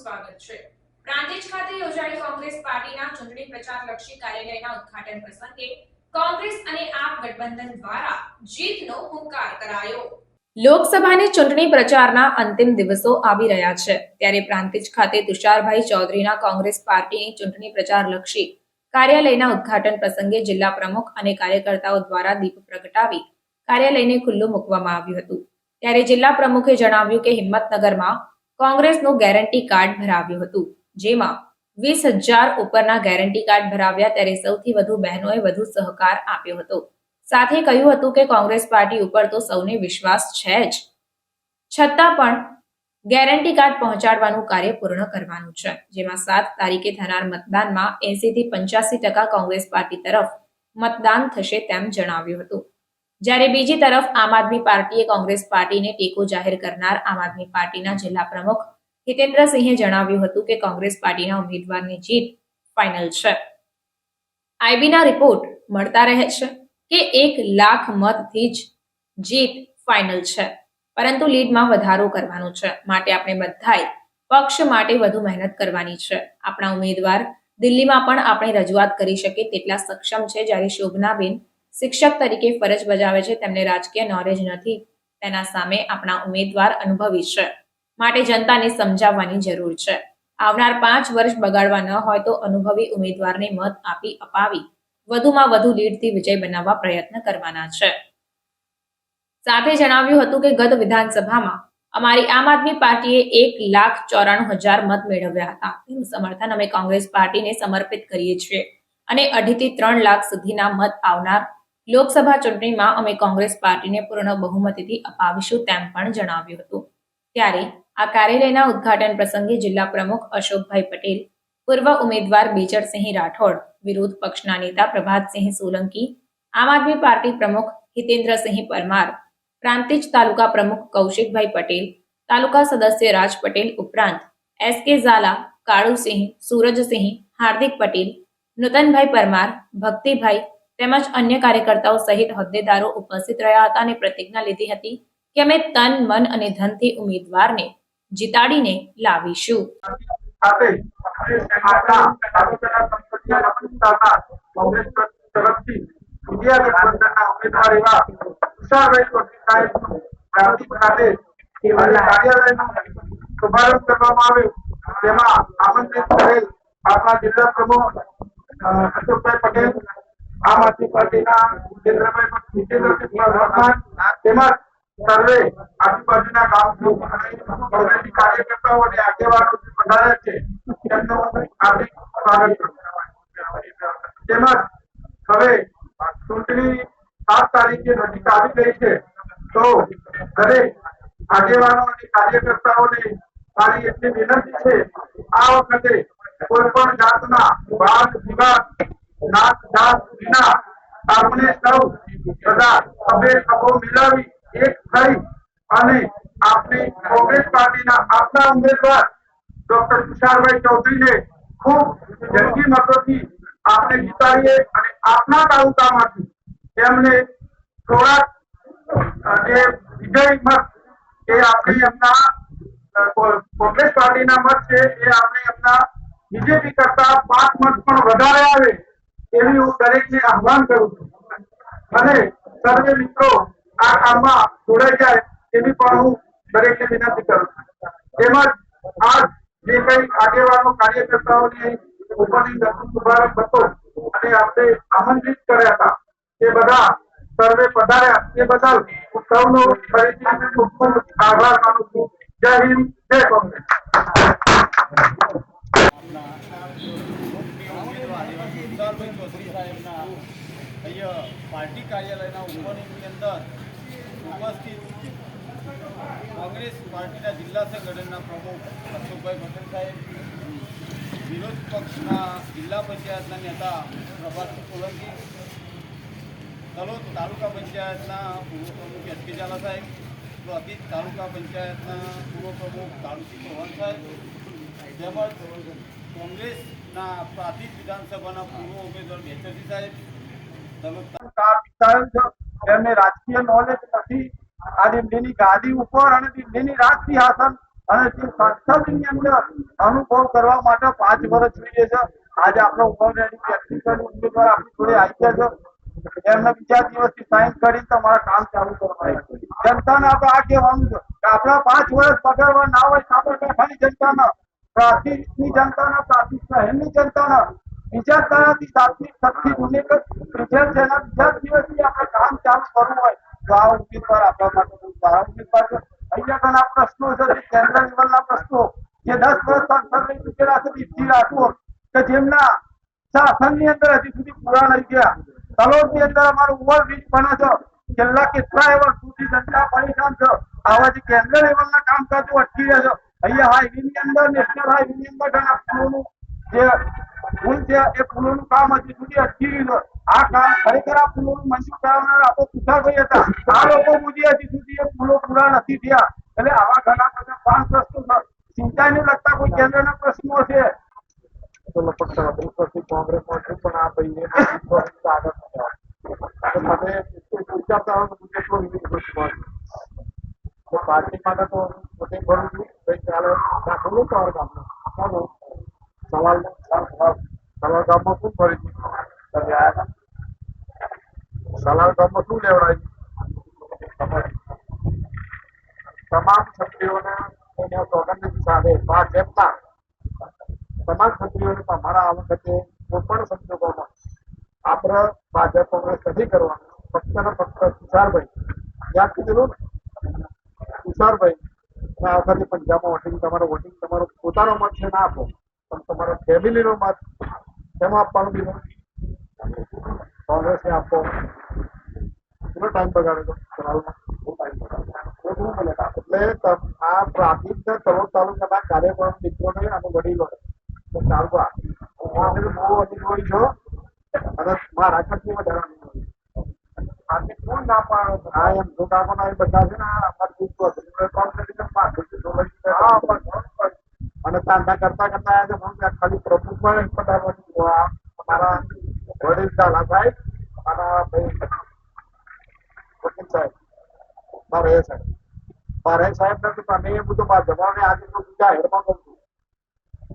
સ્વાગત છે। પ્રાંતિજ ખાતે યોજાયેલ કોંગ્રેસ પાર્ટીના ચૂંટણી પ્રચારલક્ષી કાર્યાલયના ઉદ્ઘાટન પ્રસંગે કોંગ્રેસ અને આપ ગઠબંધન દ્વારા જીતનો હુંકાર કરાયો। લોકસભાની ચૂંટણી પ્રચારના અંતિમ દિવસો આવી રહ્યા છે, ત્યારે પ્રાંતિજ ખાતે તુષારભાઈ ચૌધરીના કોંગ્રેસ પાર્ટીની ચૂંટણી પ્રચારલક્ષી કાર્યાલયના ઉદ્ઘાટન પ્રસંગે જિલ્લા પ્રમુખ અને કાર્યકર્તાઓ દ્વારા દીપ પ્રગટાવી કાર્યાલયને ખુલ્લું મૂકવામાં આવ્યું હતું। ત્યારે જિલ્લા પ્રમુખે જણાવ્યું કે હિંમતનગરમાં કોંગ્રેસનું ગેરંટી કાર્ડ ભરાવ્યું હતું, જેમાં 20,000 ઉપરના ગેરંટી કાર્ડ ભરાવ્યા। ત્યારે સૌથી વધુ બહેનોએ વધુ સહકાર આપ્યો હતો। સાથે કહ્યું હતું કે કોંગ્રેસ પાર્ટી ઉપર તો સૌને વિશ્વાસ છે જ, છતાં પણ ગેરંટી કાર્ડ પહોંચાડવાનું કાર્ય પૂર્ણ કરવાનું છે, જેમાં 7 તારીખે થનાર મતદાનમાં 80 થી 85% કોંગ્રેસ પાર્ટી તરફ મતદાન થશે તેમ જણાવ્યું હતું। જ્યારે બીજી તરફ આમ આદમી પાર્ટીએ કોંગ્રેસ પાર્ટીને ટેકો જાહેર કરનાર આમ આદમી પાર્ટીના જિલ્લા પ્રમુખ હિતેન્દ્રસિંહે જણાવ્યું હતું કે કોંગ્રેસ પાર્ટીના ઉમેદવારની જીત ફાઇનલ છે। આઈબીના રિપોર્ટ મળતા રહે છે કે 1 લાખ મતથી જ જીત ફાઇનલ છે, પરંતુ લીડમાં વધારો કરવાનો છે, માટે આપણે બધાએ પક્ષ માટે વધુ મહેનત કરવાની છે। આપણા ઉમેદવાર દિલ્હીમાં પણ આપણે રજૂઆત કરી શકે તેટલા સક્ષમ છે। જ્યારે શોભનાબેન શિક્ષક તરીકે ફરજ બજાવે છે, તેમને રાજકીય નોલેજ નથી, તેના સામે આપણા ઉમેદવાર અનુભવી છે, માટે જનતાને સમજાવવાની જરૂર છે। આવનાર 5 વર્ષ બગાડવા ન હોય તો અનુભવી ઉમેદવારને મત આપી અપાવી વધુમાં વધુ લીડથી વિજય બનાવવા પ્રયત્ન કરવાના છે। સાથે જણાવ્યું હતું કે ગત વિધાનસભામાં અમારી આમ આદમી પાર્ટીએ 1,94,000 મત મેળવ્યા હતા, તેનું સમર્થન અમે કોંગ્રેસ પાર્ટીને સમર્પિત કરીએ છીએ અને 2.5 થી 3 લાખ સુધીના મત આવનાર લોકસભા ચૂંટણીમાં અમે કોંગ્રેસ પાર્ટીને પૂર્ણ બહુમતીથી અપાવીશું તેમ પણ જણાવ્યું હતું। ત્યારે આ કાર્યાલયના ઉદ્ઘાટન પ્રસંગે જિલ્લા પ્રમુખ અશોકભાઈ પટેલ, પૂર્વ ઉમેદવાર બેચરસિંહ રાઠોડ, વિરોધ પક્ષના નેતા પ્રભાતસિંહ સોલંકી, આમ આદમી પાર્ટી પ્રમુખ હિતેન્દ્રસિંહ પરમાર, પ્રાંતિજ તાલુકા પ્રમુખ કૌશિકભાઈ પટેલ, તાલુકા સદસ્ય રાજ પટેલ ઉપરાંત એસકે ઝાલા, કાળુસિંહ, સૂરજસિંહ, હાર્દિક પટેલ, નૂતનભાઈ પરમાર, ભક્તિભાઈ તેમજ અન્ય કાર્યકર્તાઓ સહિત હોદ્દેદારો ઉપસ્થિત રહ્યા હતા અને પ્રતિજ્ઞા લીધી હતી કે અમે તન, મન અને ધનથી ઉમેદવારને જીતાડીને લાવીશું। જિલ્લા પ્રમુખ અશોકભાઈ પટેલ, આમ આદમી પાર્ટીના તેમજ સર્વે આજુબાજુના ગામો કોંગ્રેસી કાર્યકર્તાઓ અને આગેવાનો પધાર્યા છે, તેમનું હાર્દિક સ્વાગત કરું। તેમજ હવે ચૂંટણી 7 તારીખે નજીક આવી ગઈ છે, તો દરેક આગેવાનો અને કાર્યકર્તાઓને મારી એટલી વિનંતી છે, આ વખતે કોઈ પણ જાતના વાદ વિવાદ, નાત જાત વિના આપણે સૌ બધા ખભે ખભો મિલાવી એક થઈ અને આપણી કોંગ્રેસ પાર્ટીના આપના ઉમેદવાર ડોક્ટર તુષારભાઈ ચૌધરીને ખૂબ જંગી મતોથી આપણે જીતાડીએ અને આપના તાલુકામાંથી તેમને થોડાક જે વિજય મત એ આપણે એમના કોંગ્રેસ પાર્ટીના મત છે એ આપણે એમના બીજેપી કરતા 5 મત પણ વધારે આવે એવી હું દરેકને આહ્વાન કરું છું અને સર્વે મિત્રો આ કામમાં જોડાઈ જાય એવી પણ હું દરેકને વિનંતી કરું છું। તેમજ આજ જે કઈ આગેવાનો કાર્યકર્તાઓની ઓપનિંગ શુભારંભ હતો અને આપણે આમંત્રિત કર્યા હતા તે બધા સર્વે પધાર્યા તે બદલ હું સૌનો ફરીથી ખૂબ ખૂબ આભાર માનું છું। જય હિન્દ, જય કોંગ્રેસ। પાર્ટી કાર્યાલયના ઓપનિંગની અંદર ઉપસ્થિત કોંગ્રેસ પાર્ટીના જિલ્લા સંગઠનના પ્રમુખ અશોકભાઈ પટેલ સાહેબ, વિરોધ પક્ષના જિલ્લા પંચાયતના નેતા પ્રભાતસિંહ સોલંકી, તલોદ તાલુકા પંચાયતના પૂર્વ પ્રમુખ એસકે ઝાલા સાહેબ, પ્રાંતિજ તાલુકા પંચાયતના પૂર્વ પ્રમુખ કાળુસિંહ ચૌહાણ સાહેબ, તેમજ કોંગ્રેસના પ્રાંતિજ વિધાનસભાના પૂર્વ ઉમેદવાર બેચરસિંહ સાહેબ, એમને રાજકીય નોલેજ નથી, આ દિલ્હીની ગાદી ઉપર અને દિલ્હીની રાજ સિંહાસન અને જે સંસદની અંદર અનુભવ કરવા માટે 5 વર્ષ જોઈએ છે. આજે આપણો ઓલરેડી પ્રેક્ટિકલ ઉમેદવાર આપણી જોડે આવી ગયા છે. એમને બીજા દિવસથી સાઇન કરી તમારા કામ ચાલુ કરવા. જનતાને આપણે આ કહેવાનું છે કે આપણા 5 વર્ષ બગાડવા ના હોય સાબરકાંઠાની જનતાના, પ્રાંતિજની જનતાના, પ્રાંતિજ શહેરની જનતાના બીજા તરફથી પ્રાથમિક શક્તિ ઉમેદવાર પ્રેઝન્ટ છે એના બીજા દિવસથી આપણે કામ ચાલુ કરવું હોય તો આ ઉમેદવાર આપણા માટે બહુ સારા ઉમેદવાર છે. અહીંયા ઘણા પ્રશ્નો છે જે કેન્દ્ર લેવલના પ્રશ્નો જે 10 વર્ષ સંસદ લઈ ચૂકેલા છે દીપથી રાઠોડ કે જેમના શાસનની અંદર હજી સુધી પૂરા નહીં ગયા. તલોદની અંદર અમારું ઓવરબ્રિજ બને છે. છેલ્લા કેટલાય વર્ષોથી જનતા પરેશાન છે. આવા જે કેન્દ્ર લેવલના કામકાજો અટકી રહ્યા છે. અહીંયા હાઈવેની અંદર, નેશનલ હાઈવેની અંદર ઘણા પુલોનું જે પુલ છે એ પુલોનું કામ હજી સુધી અટકી રહ્યું છે. આ કામ ખરેખર આ પુલોનું મંજૂર કરાવનાર આપણે તુષારભાઈ હતા. આ લોકો સુધી હજી સુધી એ પુલો પૂરા નથી થયા. એટલે આવા ઘણા બધા 5 પ્રશ્નો છે. સિંચાઈને લગતા કોઈ કેન્દ્રના પ્રશ્નો છે. તો લગભગ 33 વર્ષથી કોંગ્રેસમાં છું, પણ આ ભાઈને 20 વર્ષથી આગળ નથી આવ્યો. તો તમે વિચારતા હો તો કેટલો વિરોધ તો પાર્ટી માટે તો વોટિંગ કરું છું. ભાઈ ચાલે રાખવું તમારા ગામમાં ચાલો સવાલ ગામમાં શું ફરી તમે આવ્યા સલાલ ગામમાં શું લેવડાવ્યું તમામ ક્ષત્રિયોને સોગંદની સાથે ભાજપના તમામ ક્ષત્રિયોને અમારા આ વખતે કોઈ પણ સંજોગોમાં આપણે ભાજપ કોંગ્રેસ નથી કરવાનું. ફક્ત ને ફક્ત તુષારભાઈ યાદ કીધેલું તુષારભાઈ આ વખતે પંજાબમાં વોટિંગ તમારો પોતાનો મત છે ના આપો, પણ તમારો ફેમિલીનો મત એમાં આપવાનું બીજું કોંગ્રેસને આપો. કેટલો ટાઈમ બગાડે એટલે આ પ્રાથમિક તલોદ તાલુકાના કાર્યક્રમ મિત્રોને અને વડીલોને ચાલવા બહુ અનુભવી છો અને મારા કરતી વધારે આજે કોણ ના પાડો હા એમ જો કાકોના બધા છે ને અને તાંડા કરતા કરતા આજે ખાલી પ્રભુ અમારા વડીલ ઝાલા સાહેબ અમારા ભાઈ વકીલ સાહેબ બારે સાહેબ ને તમે એ બધું જવાને આજે જાહેરમાં કહું છું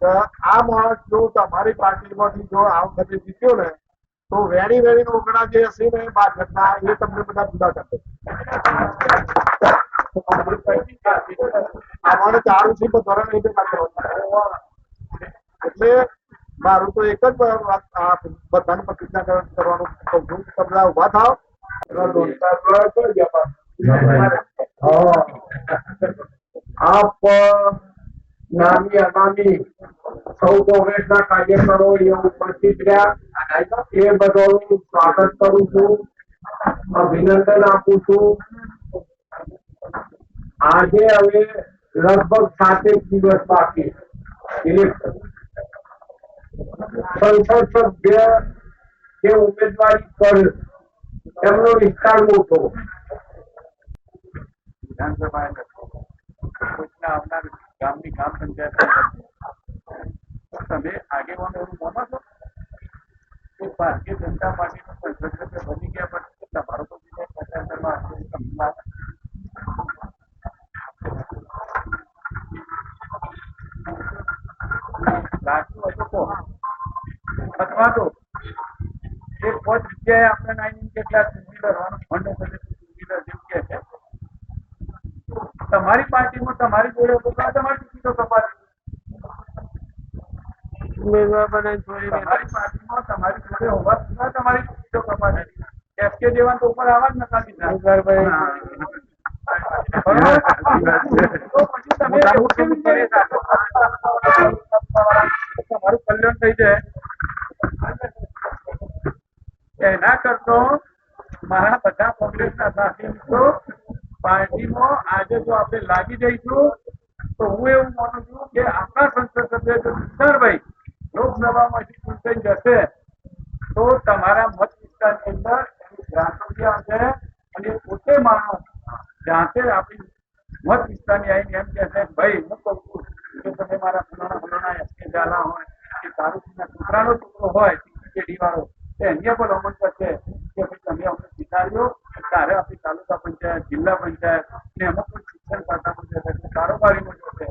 કે આ માણસ જો તમારી પાર્ટીમાંથી જો આ વખતે જીત્યો ને તો વેરી વેરી ઓગણા જે હશે ને ભાજપના એ તમને બધા જુદા કરશે. અમારે ચારું છે તો ધોરણ રીતે એટલે મારું તો એક જ બધાને પ્રતિજ્ઞા કરવાનું કહું છું. તમે ઉભા થાવ આપ નામી અનામી સૌ કોંગ્રેસના કાર્યકરો એ ઉપસ્થિત રહ્યા એ બધાનું સ્વાગત કરું છું, અભિનંદન આપું છું. આજે હવે લગભગ 7 દિવસ બાકી ઇલેક્શન. સંસદ સભ્ય જે ઉમેદવારી કરે એમનો વિસ્તાર મોટો વિધાનસભા આવનાર ગામની ગ્રામ પંચાયત તમે આગેવાનો એવું માનો છો કે ભારતીય જનતા પાર્ટીનો સંસદ સભ્ય બની ગયા પછી તમારો તો અથવા તો એ 5 જગ્યાએ આપણે નાની કેટલા ફંડ જેમ કે છે તમારી પાર્ટીમાં તમારી જોડે તમારી ટિકિટો કપાતી ઉમેદવાર બનાવી તમારી પાર્ટીમાં તમારી જોડે હોવા છતાં તમારી ટિકિટો કપાતી. એસકે દેવાન તો ઉપર આવા જ નતા દીધા. તમારું કલ્યાણ થઈ જાય એના કરતો મારા બધા કોંગ્રેસના સાથી મિત્રો પાર્ટીમાં આજે જો આપણે લાગી જઈશું તો હું એવું માનું છું કે આપણા સંસદ સભ્ય જો તુષારભાઈ લોકસભામાંથી ચૂંટાઈ જશે તો તમારા મત વિસ્તારની અંદર એની ગ્રાન્ટો હશે અને પોતે માણસ જાતે આપણી મત વિસ્તારની આવીને એમ કહેશે ભાઈ હું કહું છું કે તમે મારા ફલાણા એસકે ઝાલા હોય કે તારુજીના છોકરાનો છોકરો હોય ટીડી વાળો એની પર અમલ કરશે કે ભાઈ તમે અમને સ્વીકાર્યો ત્યારે આપણી તાલુકા પંચાયત જિલ્લા પંચાયત ને એમાં પણ શિક્ષણ ખાતામાં જશે કારોબારીમાં જશે